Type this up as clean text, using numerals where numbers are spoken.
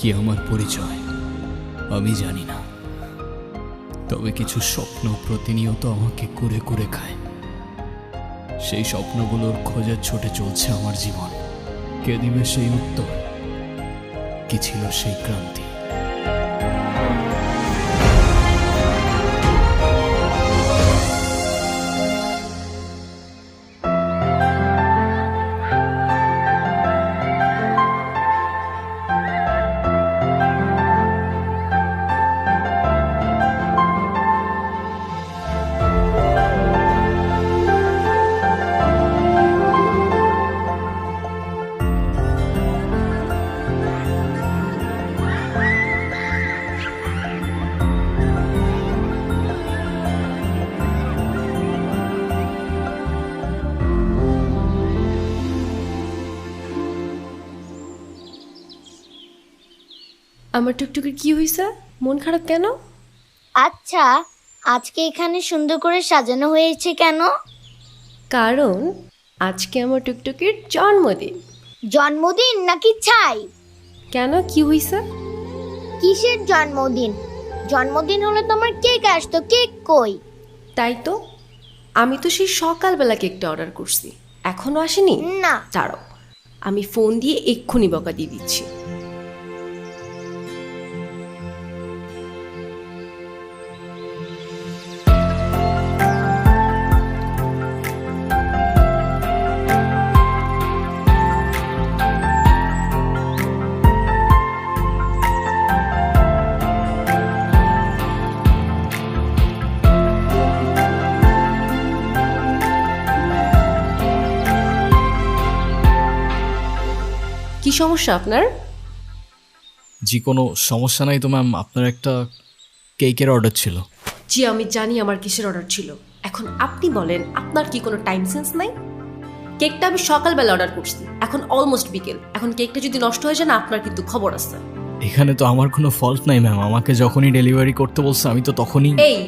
কি আমার পরিচয় আমি জানি না, তবে কিছু স্বপ্ন প্রতিনিয়ত আমাকে কুরে কুরে খায়। সেই স্বপ্নগুলোর খোঁজে ছুটে চলছে আমার জীবন। কে দিবে সেই উত্তর? কি ছিল সেই ক্রান্তি? আমার টুকটুকির কি হয়েছে? মন খারাপ কেন? আচ্ছা, আজকে এখানে সুন্দর করে সাজানো হয়েছে কেন? কারণ আজকে আমার টুকটুকির জন্মদিন। জন্মদিন নাকি ছাই? কেন, কি হয়েছে? কিসের জন্মদিন? জন্মদিন হলে তোমার কেক আসতো, কেক কই? তাই তো, আমি তো সেই সকালবেলা কেকটা অর্ডার করছি, এখনো আসেনি। না। ছাড়ো, আমি ফোন দিয়ে এক্ষুনি বকা দিয়ে দিচ্ছি। কি সমস্যা আপনার? জি কোনো সমস্যা নাই তো ম্যাম, আপনার একটা কেকের অর্ডার ছিল। জি আমি জানি আমার কিসের অর্ডার ছিল। এখন আপনি বলেন, আপনার কি কোনো টাইম সেন্স নাই? কেকটা আমি সকালবেলা অর্ডার করছি, এখন অলমোস্ট বিকেল। এখন কেকটা যদি নষ্ট হয়ে যায় না, আপনার কিন্তু খবর আছে। এখানে তো আমার কোনো ফল্ট নাই ম্যাম, আমাকে যখনই ডেলিভারি করতে বলছে আমি তো তখনই। এই